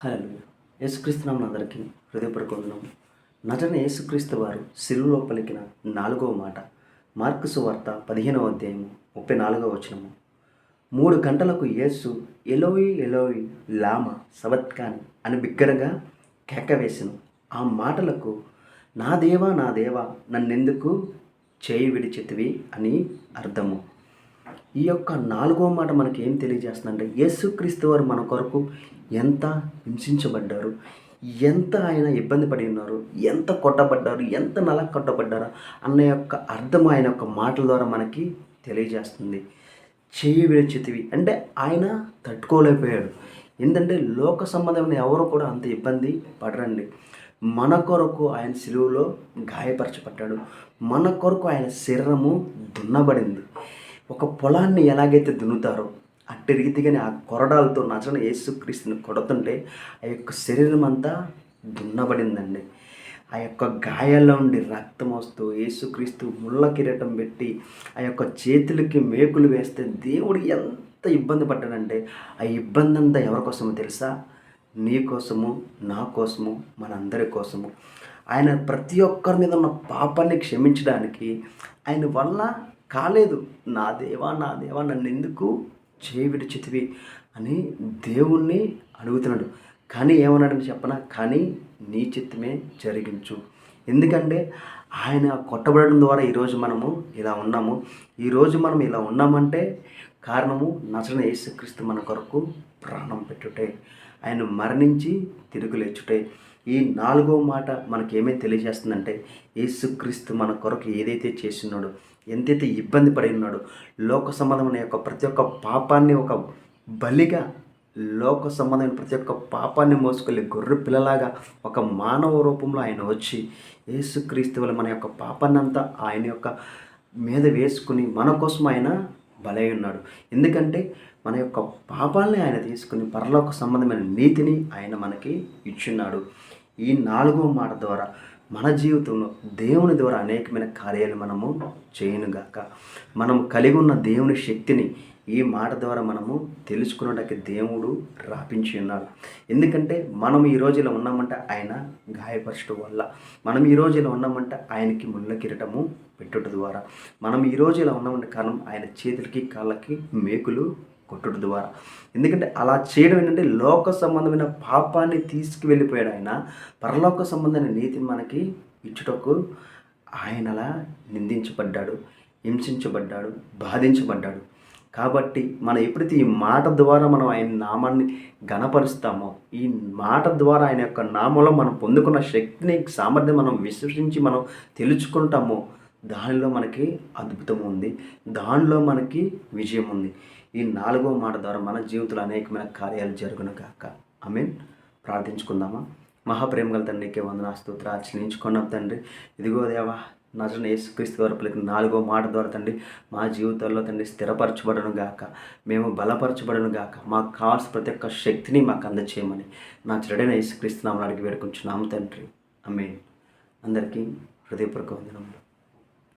హల్లెలూయా. యేసుక్రీస్తు నామమున అందరికీ హృదయపూర్వక వందనములు. నజరైన యేసుక్రీస్తు వారు సిలువలో పలికిన 4వ మాట మార్కు సువార్త 15వ అధ్యాయము 34వ వచనము. 3 గంటలకు యేసు ఎలోయి ఎలోయి లామా సబక్తాని అని బిగ్గరగా కేక వేసెను. ఆ మాటలకు నా దేవా నా దేవా నన్నెందుకు చేయి విడిచితివి అని అర్థము. ఈ యొక్క 4వ మాట మనకి ఏం తెలియజేస్తుందంటే, యేసుక్రీస్తు వారు మన కొరకు ఎంత హింసించబడ్డారు, ఎంత ఆయన ఇబ్బంది పడి ఉన్నారు, ఎంత కొట్టబడ్డారు, ఎంత కొట్టబడ్డారు అన్న యొక్క అర్థం ఆయన యొక్క మాటల ద్వారా మనకి తెలియజేస్తుంది. చేయి విడిచితివి అంటే ఆయన తట్టుకోలేకపోయాడు. ఎందుకంటే లోక సంబంధమైన ఎవరు కూడా అంత ఇబ్బంది పడరండి. మన కొరకు ఆయన సిలువలో గాయపరచబడ్డాడు. మన కొరకు ఆయన శరీరము దున్నబడింది. ఒక పొలాన్ని ఎలాగైతే దున్నుతారో అట్టి రీతిగానే ఆ కొరడాలతో నజరైన యేసుక్రీస్తుని కొడుతుంటే ఆ యొక్క శరీరం అంతా దున్నబడిందండి. ఆ యొక్క గాయాల్లో ఉండి రక్తం వస్తూ యేసుక్రీస్తు ముళ్ళ కిరీటం పెట్టి ఆ యొక్క చేతులకి మేకులు వేస్తే దేవుడు ఎంత ఇబ్బంది పడ్డాడంటే, ఆ ఇబ్బంది అంతా ఎవరి కోసమో తెలుసా? నీ కోసము, నా కోసము, మనందరి కోసము. ఆయన ప్రతి ఒక్కరి మీద ఉన్న పాపాన్ని క్షమించడానికి ఆయన వల్ల కాలేదు. నా దేవా నా దేవా నన్ను ఎందుకు చేయి విడిచితివి అని దేవుణ్ణి అడుగుతున్నాడు. కానీ ఏమన్నాడని చెప్పనా? కానీ నీ చిత్తమే జరిగించు. ఎందుకంటే ఆయన కొట్టబడడం ద్వారా ఈరోజు మనము ఇలా ఉన్నాము. ఈరోజు మనం ఇలా ఉన్నామంటే కారణము నజరైన యేసుక్రీస్తు మన కొరకు ప్రాణం పెట్టుటే, ఆయన మరణించి తిరుగు లేచుటే. ఈ 4వ మాట మనకేమేమి తెలియజేస్తుందంటే, యేసుక్రీస్తు మన కొరకు ఏదైతే చేస్తున్నాడో, ఎంతైతే ఇబ్బంది పడి ఉన్నాడో, లోక సంబంధమైన యొక్క ప్రతి ఒక్క పాపాన్ని ఒక బలిగా, లోక సంబంధమైన ప్రతి ఒక్క పాపాన్ని మోసుకెళ్ళి గొర్రె పిల్లలాగా ఒక మానవ రూపంలో ఆయన వచ్చి యేసుక్రీస్తు వల్ల మన యొక్క పాపాన్ని అంతా ఆయన యొక్క మీద వేసుకుని మన కోసం ఆయన బలై ఉన్నాడు. ఎందుకంటే మన యొక్క పాపాలని ఆయన తీసుకుని పరలోక సంబంధమైన నీతిని ఆయన మనకి ఇచ్చున్నాడు. ఈ 4వ మాట ద్వారా మన జీవితంలో దేవుని ద్వారా అనేకమైన కార్యాలు మనము చేయనుగాక. మనం కలిగి ఉన్న దేవుని శక్తిని ఈ మాట ద్వారా మనము తెలుసుకున్నట్టుగా దేవుడు రాపించి ఉన్నాడు. ఎందుకంటే మనం ఈ రోజు ఇలా ఉన్నామంటే ఆయన గాయపరచడం వల్ల, మనం ఈ రోజు ఇలా ఉన్నామంటే ఆయనకి ముళ్ళ కిరీటము పెట్టుట ద్వారా, మనం ఈ రోజు ఇలా ఉన్నామంటే కారణం ఆయన చేతులకి కాళ్ళకి మేకులు కొట్టుట ద్వారా. ఎందుకంటే అలా చేయడం ఏంటంటే లోక సంబంధమైన పాపాన్ని తీసుకువెళ్ళిపోయాడు ఆయన, పరలోక సంబంధమైన నీతిని మనకి ఇచ్చుటకు ఆయన అలా నిందించబడ్డాడు, హింసించబడ్డాడు, బాధించబడ్డాడు. కాబట్టి మనం ఎప్పుడైతే ఈ మాట ద్వారా మనం ఆయన నామాన్ని ఘనపరుస్తామో, ఈ మాట ద్వారా ఆయన యొక్క నామంలో మనం పొందుకున్న శక్తిని, సామర్థ్యం మనం విశ్వసించి మనం తెలుసుకుంటామో, దానిలో మనకి అద్భుతం ఉంది, దానిలో మనకి విజయం ఉంది. ఈ 4వ మాట ద్వారా మన జీవితంలో అనేకమైన కార్యాలు జరుగును గాక. ఆమేన్. ప్రార్థించుకుందామా? మహాప్రేమ గల తండ్రికి వందన స్తోత్ర ఆచరించుకున్నాం తండ్రి. ఇదిగో దేవా, నజరైన యేసుక్రీస్తు వారు పలికిన 4వ మాట ద్వారా తండ్రి మా జీవితాల్లో తండ్రి స్థిరపరచబడను గాక, మేము బలపరచబడను గాక, మాకు కావాల్సిన ప్రతి ఒక్క శక్తిని మాకు అందచేయమని నా చెడైన యేసుక్రీస్తు నామమున అడిగి వేడుకుంటున్నాము తండ్రి. ఆమేన్. అందరికీ హృదయపూర్వక వందనములు.